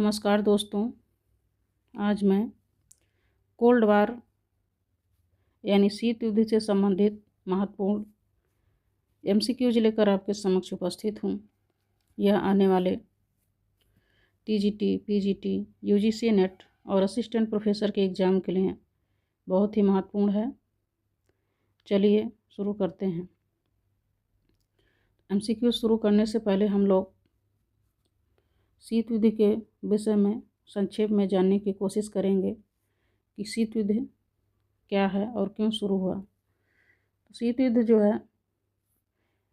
नमस्कार दोस्तों, आज मैं कोल्ड वार यानी शीत युद्ध से संबंधित महत्वपूर्ण MCQs लेकर आपके समक्ष उपस्थित हूँ। यह आने वाले TGT, PGT, UGC नेट और असिस्टेंट प्रोफेसर के एग्ज़ाम के लिए बहुत ही महत्वपूर्ण है। चलिए शुरू करते हैं। MCQ शुरू करने से पहले हम लोग शीत युद्ध के विषय में संक्षेप में जानने की कोशिश करेंगे कि शीत युद्ध क्या है और क्यों शुरू हुआ। तो शीत युद्ध जो है,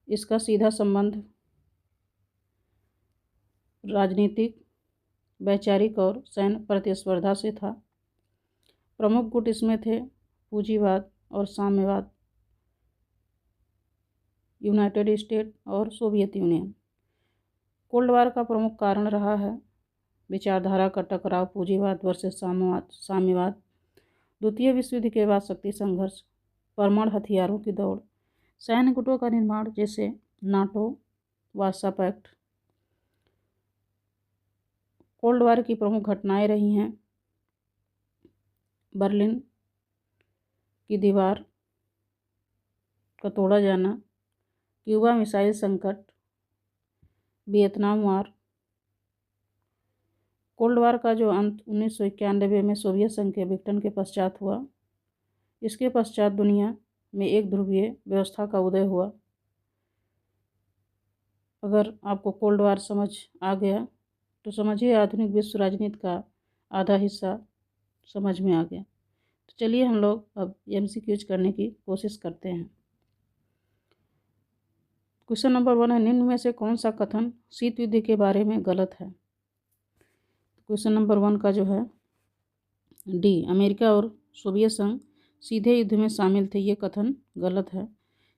इसका सीधा संबंध राजनीतिक, वैचारिक और सैन्य प्रतिस्पर्धा से था। प्रमुख गुट इसमें थे पूंजीवाद और साम्यवाद, यूनाइटेड स्टेट और सोवियत यूनियन। कोल्ड वार का प्रमुख कारण रहा है विचारधारा का टकराव, पूंजीवाद वर्सेस साम्यवाद, द्वितीय विश्व युद्ध के बाद शक्ति संघर्ष, परमाणु हथियारों की दौड़, सैन्य गुटों का निर्माण जैसे NATO, Warsaw pact. Cold war की प्रमुख घटनाएं रही हैं बर्लिन की दीवार का तोड़ा जाना, क्यूबा मिसाइल संकट, वियतनाम वार। कोल्ड वार का जो अंत 1991 में सोवियत संघ के विघटन के पश्चात हुआ। इसके पश्चात दुनिया में एक ध्रुवीय व्यवस्था का उदय हुआ। अगर आपको कोल्ड वार समझ आ गया तो समझिए आधुनिक विश्व राजनीति का आधा हिस्सा समझ में आ गया। तो चलिए हम लोग अब MCQs करने की कोशिश करते हैं। क्वेश्चन नंबर 1 है, निम्न में से कौन सा कथन शीत युद्ध के बारे में गलत है। क्वेश्चन नंबर 1 का जो है डी, अमेरिका और सोवियत संघ सीधे युद्ध में शामिल थे, ये कथन गलत है।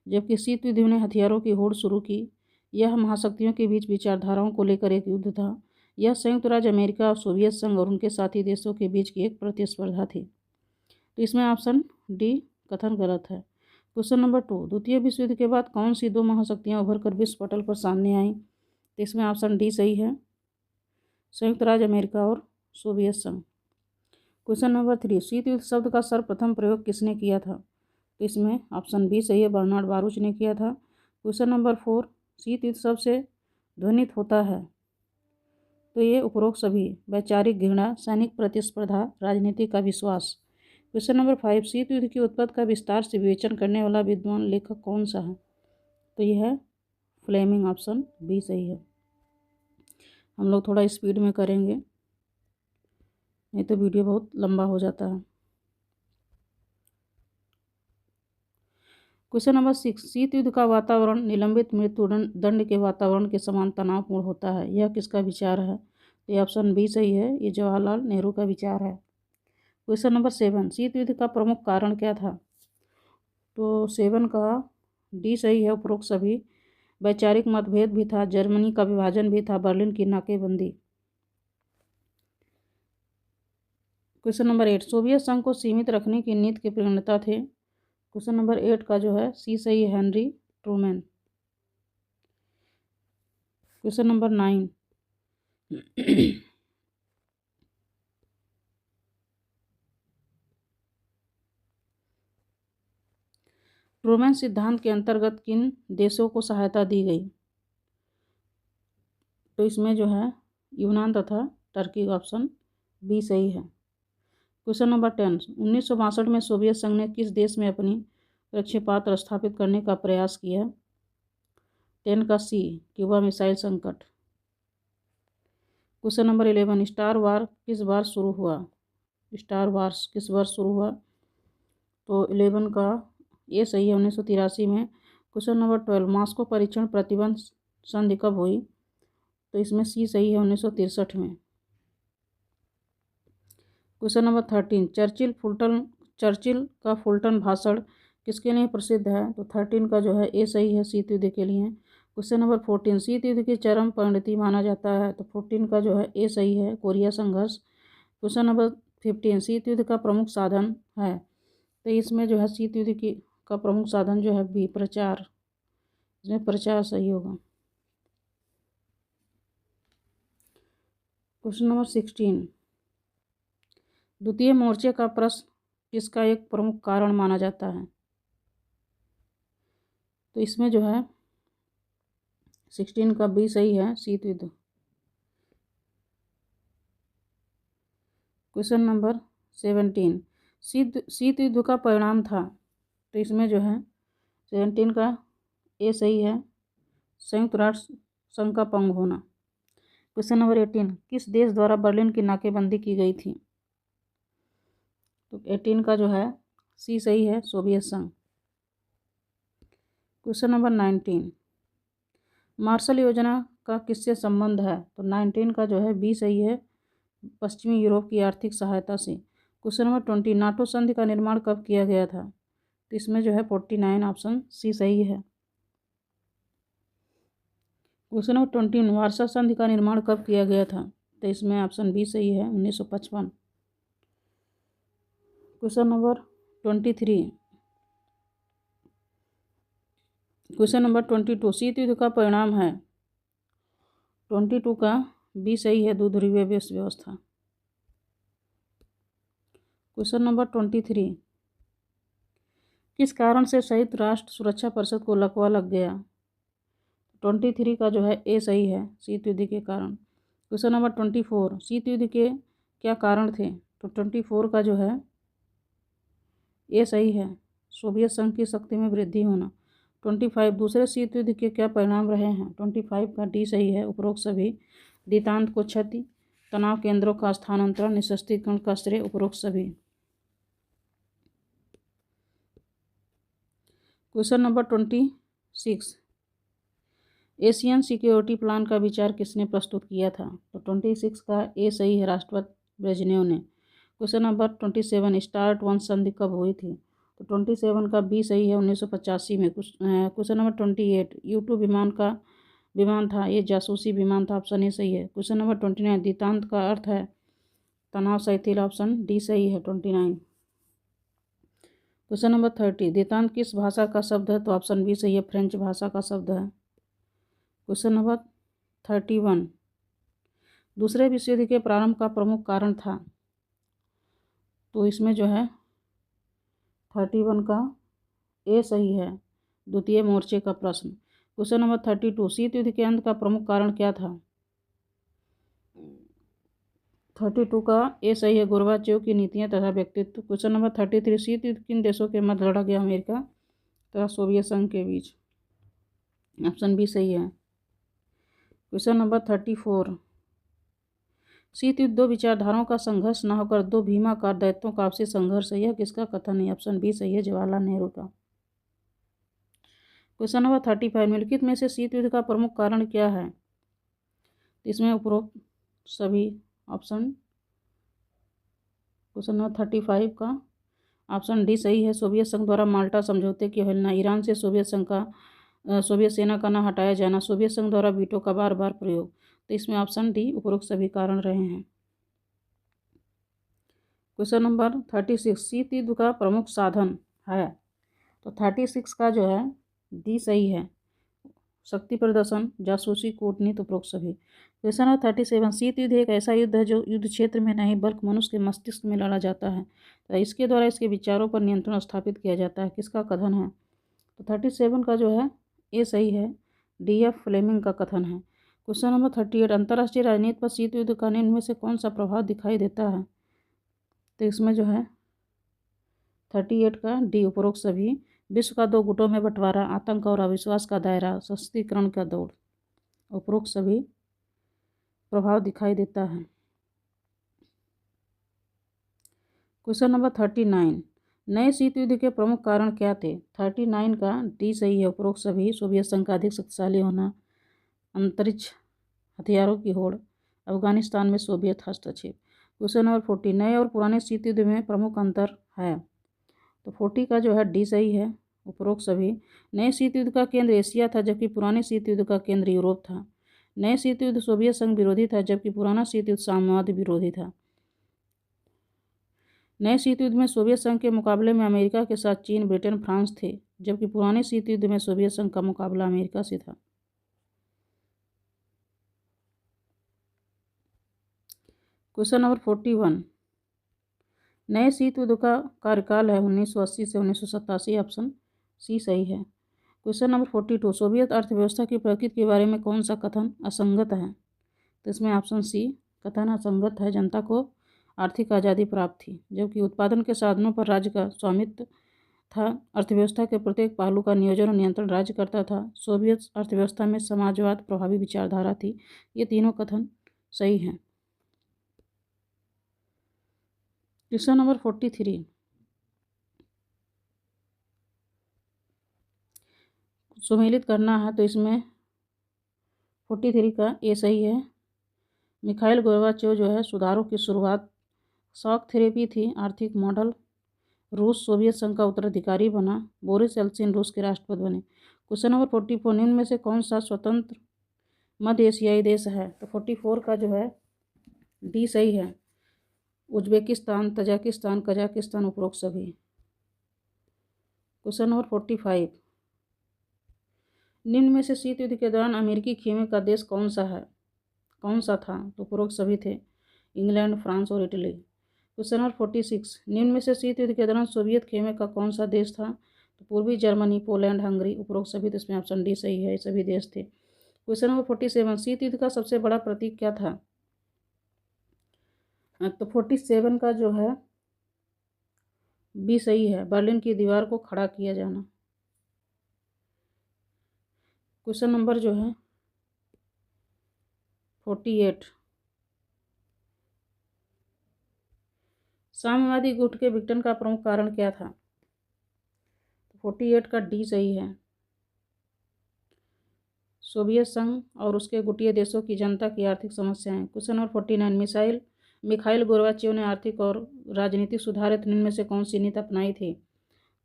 जबकि शीत युद्ध ने हथियारों की होड़ शुरू की। यह महाशक्तियों के बीच विचारधाराओं को लेकर एक युद्ध था। यह संयुक्त राज्य अमेरिका और सोवियत संघ और उनके साथी देशों के बीच की एक प्रतिस्पर्धा थी। तो इसमें ऑप्शन डी कथन गलत है। क्वेश्चन नंबर 2, द्वितीय विश्व युद्ध के बाद कौन सी दो महाशक्तियां उभर कर विश्व पटल पर सामने आईं। तो इसमें ऑप्शन डी सही है, संयुक्त राज्य अमेरिका और सोवियत संघ। क्वेश्चन नंबर 3, शीत युद्ध शब्द का सर्वप्रथम प्रयोग किसने किया था। तो इसमें ऑप्शन बी सही है, बर्नार्ड बारूच ने किया था। क्वेश्चन नंबर 4, शीत युद्ध शब्द से ध्वनित होता है। तो ये उपरोक्त सभी वैचारिक घृणा, सैनिक प्रतिस्पर्धा, राजनीति का विश्वास। क्वेश्चन नंबर 5, शीत युद्ध की उत्पत्ति का विस्तार से विवेचन करने वाला विद्वान लेखक कौन सा है। तो यह है फ्लेमिंग, ऑप्शन बी सही है। हम लोग थोड़ा स्पीड में करेंगे, नहीं तो वीडियो बहुत लंबा हो जाता है। क्वेश्चन नंबर 6, शीत युद्ध का वातावरण निलंबित मृत्यु दंड के वातावरण के समान तनावपूर्ण होता है, यह किसका विचार है। तो ये ऑप्शन बी सही है, ये जवाहरलाल नेहरू का विचार है। क्वेश्चन नंबर 7, शीत युद्ध का प्रमुख कारण क्या था। तो 7 का डी सही है, उपरोक्त सभी। वैचारिक मतभेद भी था, जर्मनी का विभाजन भी था, बर्लिन की नाकेबंदी। क्वेश्चन नंबर 8, सोवियत संघ को सीमित रखने की नीति के प्रणेता थे। क्वेश्चन नंबर 8 का जो है सी सही है, Henry Truman. Question number 9, Truman सिद्धांत के अंतर्गत किन देशों को सहायता दी गई। तो इसमें जो है यूनान तथा टर्की, ऑप्शन बी सही है। क्वेश्चन नंबर 10, 1962 में सोवियत संघ ने किस देश में अपनी प्रक्षेपास्त्र स्थापित करने का प्रयास किया। 10 का सी, क्यूबा मिसाइल संकट। क्वेश्चन नंबर 11, स्टार वार किस बार शुरू हुआ। स्टार वार्स किस वर्ष शुरू हुआ। तो 11 का ये सही है, 1983 में। क्वेश्चन नंबर 12, मॉस्को परीक्षण प्रतिबंध संधि कब हुई। तो इसमें सी सही है, 1963 में। क्वेश्चन नंबर 13, चर्चिल का फुलटन भाषण किसके लिए प्रसिद्ध है। तो 13 का जो है ए सही है, शीत युद्ध के लिए। क्वेश्चन नंबर 14, शीत युद्ध की चरम परिणति माना जाता है। तो 14 का जो है ए सही है, कोरिया संघर्ष। क्वेश्चन नंबर 15, शीत युद्ध का प्रमुख साधन है। तो इसमें जो है शीत युद्ध का प्रमुख साधन जो है बी, प्रचार। इसमें प्रचार सही होगा। क्वेश्चन नंबर 16, द्वितीय मोर्चे का प्रश्न किसका एक प्रमुख कारण माना जाता है? तो इसमें जो है 16 का बी सही है, शीत युद्ध। क्वेश्चन नंबर 17, शीत युद्ध का परिणाम था। तो इसमें जो है 17 का ए सही है, संयुक्त राष्ट्र संघ का भंग होना। क्वेश्चन नंबर 18, किस देश द्वारा बर्लिन की नाकेबंदी की गई थी? तो 18 का जो है सी सही है, सोवियत संघ। क्वेश्चन नंबर 19, मार्शल योजना का किससे संबंध है? तो 19 का जो है बी सही है, पश्चिमी यूरोप की आर्थिक सहायता से। क्वेश्चन नंबर 20, नाटो संधि का निर्माण कब किया गया था? तो इसमें जो है 49 ऑप्शन सी सही है। क्वेश्चन नंबर 21, वार्सा संधि का निर्माण कब किया गया था? तो इसमें ऑप्शन बी सही है, 1955। क्वेश्चन नंबर 23, क्वेश्चन नंबर 22, शीत युद्ध का परिणाम है। 22 का बी सही है, द्विध्रुवीय व्यवस्था। क्वेश्चन नंबर 23, किस कारण से संयुक्त राष्ट्र सुरक्षा परिषद को लकवा लग गया? 23 का जो है ए सही है, शीत युद्ध के कारण। क्वेश्चन नंबर 24, शीत युद्ध के क्या कारण थे? तो 24 का जो है ए सही है, सोवियत संघ की शक्ति में वृद्धि होना। 25, दूसरे शीत युद्ध के क्या परिणाम रहे हैं? 25 का डी सही है, उपरोक्त सभी। दितांत को क्षति, तनाव केंद्रों का स्थानांतरण, निःशस्त्रीकरण का श्रेय, उपरोक्त सभी। Question number 26, Asian security plan का विचार किसने प्रस्तुत किया था? तो 26 का ए सही है, राष्ट्रपति ब्रेजनेव ने। क्वेश्चन नंबर 27, स्टार्ट वन संधि कब हुई थी? तो 27 का बी सही है, 1985 में। क्वेश्चन नंबर 28, U-2 विमान था, ये जासूसी विमान था, ऑप्शन ए सही है। क्वेश्चन नंबर 29, दितांत का अर्थ है तनाव शिथिल, ऑप्शन डी सही है, 29। क्वेश्चन नंबर 30, दितांत किस भाषा का शब्द है? तो ऑप्शन बी सही है, फ्रेंच भाषा का शब्द है। क्वेश्चन नंबर 31, दूसरे विश्व युद्ध के प्रारंभ का प्रमुख कारण था। तो इसमें जो है 31 का ए सही है, द्वितीय मोर्चे का प्रश्न। क्वेश्चन नंबर 32, शीत युद्ध के अंत का प्रमुख कारण क्या था? 32 का ए सही है, गोर्बाचेव की नीतियां तथा व्यक्तित्व। क्वेश्चन नंबर 33, शीत युद्ध किन देशों के मध्य लड़ा गया? अमेरिका तथा सोवियत संघ के बीच, ऑप्शन बी सही है। क्वेश्चन नंबर 34, शीत युद्ध दो विचारधाराओं का संघर्ष न होकर दो भीमाकार दैत्यों का आपसी संघर्ष है, यह किसका कथन है? ऑप्शन बी सही है, जवाहरलाल नेहरू का। क्वेश्चन नंबर 35, निम्नलिखित में से शीत युद्ध का प्रमुख कारण क्या है? इसमें उपरोक्त सभी ऑप्शन। क्वेश्चन नंबर 35 का ऑप्शन डी सही है, सोवियत संघ द्वारा माल्टा समझौते की अवहेलना, ईरान से सोवियत सेना का न हटाया जाना, सोवियत संघ द्वारा वीटो का बार बार प्रयोग। तो इसमें ऑप्शन डी उपरोक्त सभी कारण रहे हैं। क्वेश्चन नंबर 36, शीत युद्ध का प्रमुख साधन है। तो 36 का जो है डी सही है, शक्ति प्रदर्शन, जासूसी, कूटनीति, उपरोक्त सभी। क्वेश्चन नंबर 37, शीत युद्ध एक ऐसा युद्ध है जो युद्ध क्षेत्र में नहीं बल्कि मनुष्य के मस्तिष्क में लड़ा जाता है, तो इसके द्वारा इसके विचारों पर नियंत्रण स्थापित किया जाता है, किसका कथन है? तो 37 का जो है ए सही है, D.F. फ्लेमिंग का कथन है। क्वेश्चन नंबर 38, अंतर्राष्ट्रीय राजनीति पर शीत युद्ध का निम्न में से कौन सा प्रभाव दिखाई देता है? तो इसमें जो है 38 का डी उपरोक्त सभी। विश्व का दो गुटों में बंटवारा, आतंक और अविश्वास का दायरा, सशक्तिकरण का दौड़, उपरोक्त सभी प्रभाव दिखाई देता है। क्वेश्चन नंबर 39, नए शीत युद्ध के प्रमुख कारण क्या थे? 39 का डी सही है, उपरोक्त सभी। सोवियत संघ का अधिक शक्तिशाली होना, अंतरिक्ष हथियारों की होड़, अफगानिस्तान में सोवियत हस्तक्षेप। क्वेश्चन नंबर 40, नए और पुराने शीत युद्ध में प्रमुख अंतर है। तो 40 का जो है डी सही है, उपरोक्त सभी। नए शीत युद्ध का केंद्र एशिया था जबकि पुराने शीत युद्ध का केंद्र यूरोप था। नए शीत युद्ध सोवियत संघ विरोधी था जबकि पुराना शीत युद्ध साम्यवाद विरोधी था। नए शीत युद्ध में सोवियत संघ के मुकाबले में अमेरिका के साथ चीन, ब्रिटेन, फ्रांस थे, जबकि पुराने शीत युद्ध में सोवियत संघ का मुकाबला अमेरिका से था। क्वेश्चन नंबर 41, नए शीत युद्ध का कार्यकाल है 1980 से 1987, ऑप्शन सी सही है। क्वेश्चन नंबर 42, सोवियत अर्थव्यवस्था की प्रकृति के बारे में कौन सा कथन असंगत है? तो इसमें ऑप्शन सी कथन असंगत है। जनता को आर्थिक आज़ादी प्राप्त थी, जबकि उत्पादन के साधनों पर राज्य का स्वामित्व था। अर्थव्यवस्था के प्रत्येक पहलू का नियोजन और नियंत्रण राज्य करता था। सोवियत अर्थव्यवस्था में समाजवाद प्रभावी विचारधारा थी। ये तीनों कथन सही हैं। क्वेश्चन नंबर 43, सुमेलित करना है, तो इसमें 43 का ए सही है। मिखाइल गोर्बाचेव जो है सुधारों की शुरुआत, शॉक थेरेपी थी, आर्थिक मॉडल, रूस सोवियत संघ का उत्तराधिकारी बना, बोरिस येल्त्सिन रूस के राष्ट्रपति बने। क्वेश्चन नंबर 44, निम्न में से कौन सा स्वतंत्र मध्य एशियाई देश है? तो 44 का जो है डी सही है। उज्बेकिस्तान, तजाकिस्तान, कजाकिस्तान, उपरोक्त सभी। क्वेश्चन नंबर 45, निम्न में से शीत युद्ध के दौरान अमेरिकी खेमे का देश कौन सा था? तो उपरोक्त सभी थे, इंग्लैंड, फ्रांस और इटली। क्वेश्चन नंबर 46, निम्न में से शीत युद्ध के दौरान सोवियत खेमे का कौन सा देश था? तो पूर्वी जर्मनी, पोलैंड, हंगरी, उपरोक्त सभी। तो इसमें ऑप्शन डी सही है, सभी देश थे। क्वेश्चन नंबर 47, शीत युद्ध का सबसे बड़ा प्रतीक क्या था? तो 47 का जो है बी सही है, बर्लिन की दीवार को खड़ा किया जाना। क्वेश्चन नंबर जो है 48, साम्यवादी गुट के विघटन का प्रमुख कारण क्या था? 48 का डी सही है, सोवियत संघ और उसके गुटीय देशों की जनता की आर्थिक समस्याएं। क्वेश्चन नंबर 49, मिखाइल गोर्बाचेव ने आर्थिक और राजनीतिक सुधार हेतु निम्न में से कौन सी नीति अपनाई थी?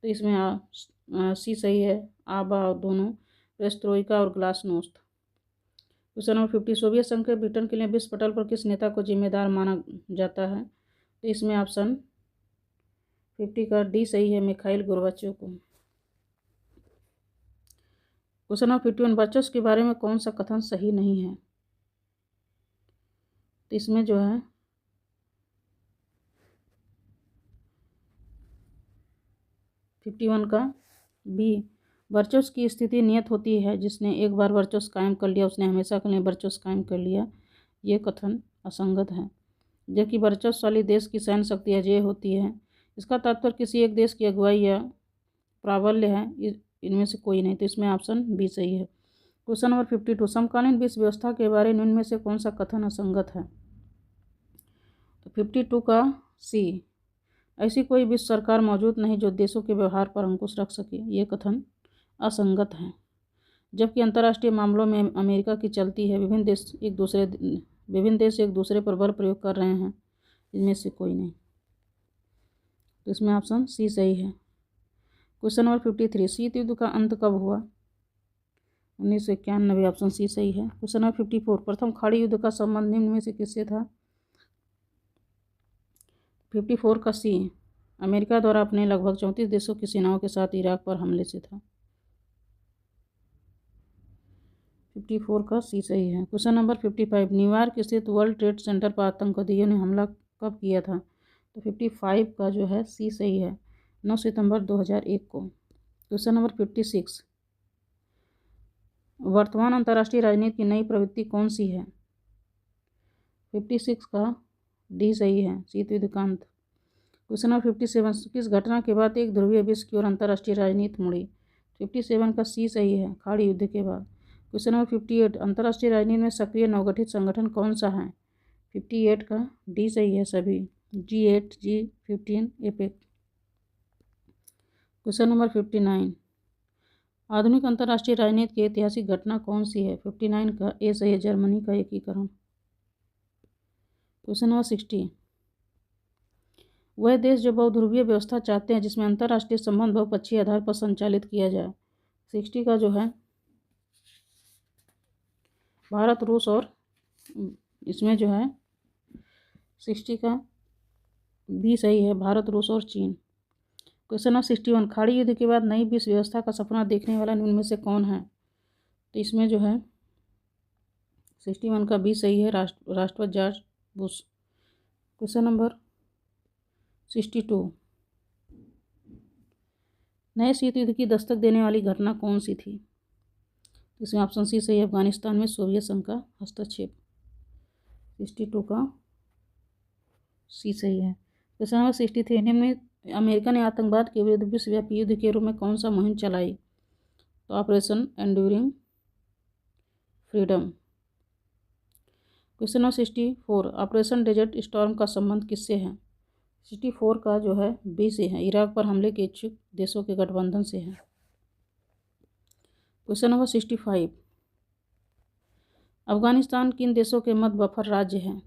तो इसमें सी सही है, आबा दोनों, पेरेस्ट्रोइका और ग्लासनोस्त। क्वेश्चन नंबर 50, सोवियत संघ के विघटन के लिए विश्व पटल पर किस नेता को जिम्मेदार माना जाता है? तो इसमें ऑप्शन 50 का डी सही है, मिखाइल गोर्बाचेव को। क्वेश्चन नंबर 51, वर्चस्व के बारे में कौन सा कथन सही नहीं है? तो इसमें जो है 51 का बी, वर्चस्व की स्थिति नियत होती है, जिसने एक बार वर्चस्व कायम कर लिया उसने हमेशा के लिए वर्चस्व कायम कर लिया। ये कथन असंगत है। जबकि वर्चस्वशाली देश की सैन्य शक्ति अजेय होती है। इसका तात्पर्य किसी एक देश की अगुवाई या प्राबल्य है, इनमें से कोई नहीं। तो इसमें ऑप्शन बी सही है। क्वेश्चन नंबर 52, समकालीन विश्व व्यवस्था के बारे में इनमें से कौन सा कथन असंगत है? तो 52 का सी, ऐसी कोई विश्व सरकार मौजूद नहीं जो देशों के व्यवहार पर अंकुश रख सके। ये कथन असंगत है। जबकि अंतर्राष्ट्रीय मामलों में अमेरिका की चलती है, विभिन्न देश एक दूसरे पर बल प्रयोग कर रहे हैं, इनमें से कोई नहीं। तो इसमें ऑप्शन सी सही है। क्वेश्चन नंबर 53, शीत युद्ध का अंत कब हुआ? 1991, ऑप्शन सी सही है। क्वेश्चन नंबर 54, प्रथम खाड़ी युद्ध का संबंध निम्न में से किससे था? 54 का सी, अमेरिका द्वारा अपने लगभग 34 देशों की सेनाओं के साथ इराक पर हमले से था। 54 का सी सही है। क्वेश्चन नंबर 55, न्यूयॉर्क स्थित वर्ल्ड ट्रेड सेंटर पर आतंकवादियों ने हमला कब किया था? तो 55 का जो है सी सही है, 9 सितंबर 2001 को। क्वेश्चन नंबर 56, वर्तमान अंतर्राष्ट्रीय राजनीति की नई प्रवृत्ति कौन सी है? 56 का डी सही है, शीत युद्ध का अंत। क्वेश्चन नंबर 57, किस घटना के बाद एक ध्रुवीय विश्व की ओर अंतर्राष्ट्रीय राजनीति मुड़ी? 57 का सी सही है, खाड़ी युद्ध के बाद। क्वेश्चन नंबर 58, अंतर्राष्ट्रीय राजनीति में सक्रिय नवगठित संगठन कौन सा है? 58 का डी सही है, सभी, G8, G15, APEC. Question number 59, आधुनिक अंतर्राष्ट्रीय राजनीति की ऐतिहासिक घटना कौन सी है? 59 का ए सही है, जर्मनी का एकीकरण। क्वेश्चन नंबर 60, वह देश जो बहुध्रुवीय व्यवस्था चाहते हैं जिसमें अंतर्राष्ट्रीय संबंध बहुपक्षीय आधार पर संचालित किया जाए। 60 का जो है भारत, रूस और इसमें जो है 60 का भी सही है, भारत, रूस और चीन। क्वेश्चन नंबर 61, खाड़ी युद्ध के बाद नई विश्व व्यवस्था का सपना देखने वाला इनमें से कौन है? तो इसमें जो है 61 का बी सही है, राष्ट्रपति जॉर्ज बुश। क्वेश्चन नंबर 62, नए शीत युद्ध की दस्तक देने वाली घटना कौन सी थी? इसमें ऑप्शन सी सही है, अफगानिस्तान में सोवियत संघ का हस्तक्षेप। 62 का सी सही है। क्वेश्चन नंबर 63, निम्न में अमेरिका ने आतंकवाद के विरुद्ध विश्वव्यापी युद्ध के रूप में कौन सा मुहिम चलाई? तो operation enduring freedom. Question number 64, operation desert storm का संबंध किससे है? 64 का जो है बी से है, इराक पर हमले के इच्छुक देशों के गठबंधन से है। क्वेश्चन नंबर 65, अफगानिस्तान किन देशों के मध्य बफर राज्य है?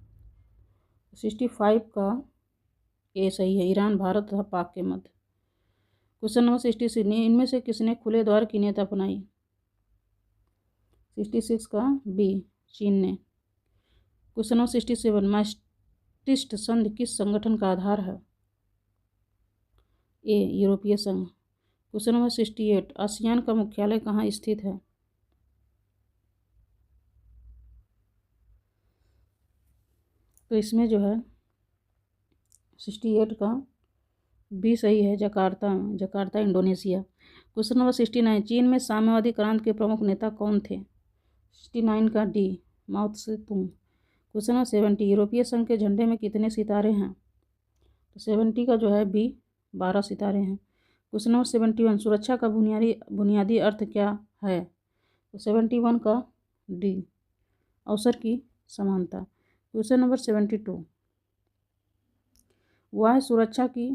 65 का ए सही है, ईरान, भारत तथा पाक के मध्य। क्वेश्चन नंबर 66, इनमें से किसने खुले द्वार की नीति अपनाई? 66 का बी, चीन ने। क्वेश्चन नंबर 67, मास्ट्रिक्ट संधि किस संगठन का आधार है? ए, यूरोपीय संघ। क्वेश्चन नंबर 68, आसियान का मुख्यालय कहाँ स्थित है? तो इसमें जो है 68 का बी सही है, जकार्ता इंडोनेशिया। क्वेश्चन नंबर 69, चीन में साम्यवादी क्रांति के प्रमुख नेता कौन थे? 69 का डी, माओ त्से तुंग। क्वेश्चन नंबर 70, यूरोपीय संघ के झंडे में कितने सितारे हैं? तो 70 का जो है बी, 12 सितारे हैं। क्वेश्चन नंबर 71, सुरक्षा का बुनियादी अर्थ क्या है? तो 71 का डी, अवसर की समानता। क्वेश्चन नंबर 72, वाह्य सुरक्षा की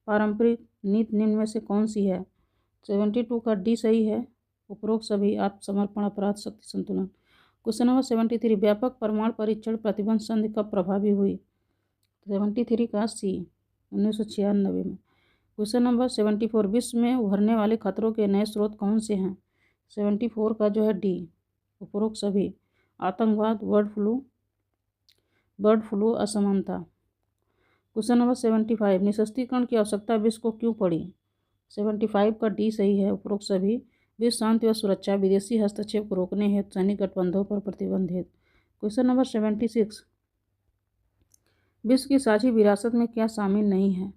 पारंपरिक नीति निम्न में से कौन सी है? 72 का डी सही है, उपरोक्त सभी आत्मसमर्पण, अपराध, शक्ति संतुलन। क्वेश्चन नंबर 73, व्यापक परमाणु परीक्षण प्रतिबंध संधि कब प्रभावी हुई? 73 का सी, 1996 में। क्वेश्चन नंबर 74, विश्व में उभरने वाले खतरों के नए स्रोत कौन से हैं? 74 का जो है डी, उपरोक्त सभी, आतंकवाद, बर्ड फ्लू, असमानता। क्वेश्चन नंबर 75, निःशस्त्रीकरण की आवश्यकता विश्व को क्यों पड़ी? 75 का डी सही है, उपरोक्त सभी, विश्व शांति व सुरक्षा, विदेशी हस्तक्षेप को रोकने हेतु, सैनिक गठबंधनों पर प्रतिबंध हेतु। क्वेश्चन नंबर 76, विश्व की साझी विरासत में क्या शामिल नहीं है?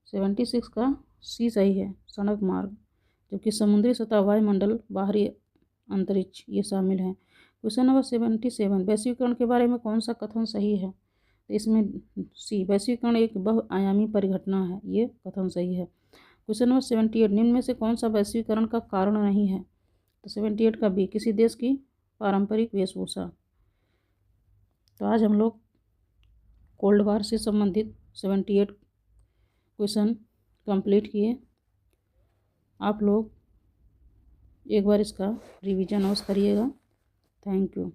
76 का सी सही है, सड़क मार्ग, जबकि समुद्री सतह, वायुमंडल, बाहरी अंतरिक्ष ये शामिल हैं। क्वेश्चन नंबर 77, वैश्वीकरण के बारे में कौन सा कथन सही है? तो इसमें सी, वैश्वीकरण एक बहुआयामी परिघटना है, ये कथन सही है। क्वेश्चन नंबर 78, निम्न में से कौन सा वैश्वीकरण का कारण नहीं है? तो 78 का बी, किसी देश की पारंपरिक वेशभूषा। तो आज हम लोग कोल्ड वार से संबंधित 78 क्वेश्चन कंप्लीट किए। आप लोग एक बार इसका रिवीजन अवश्य करिएगा। Thank you.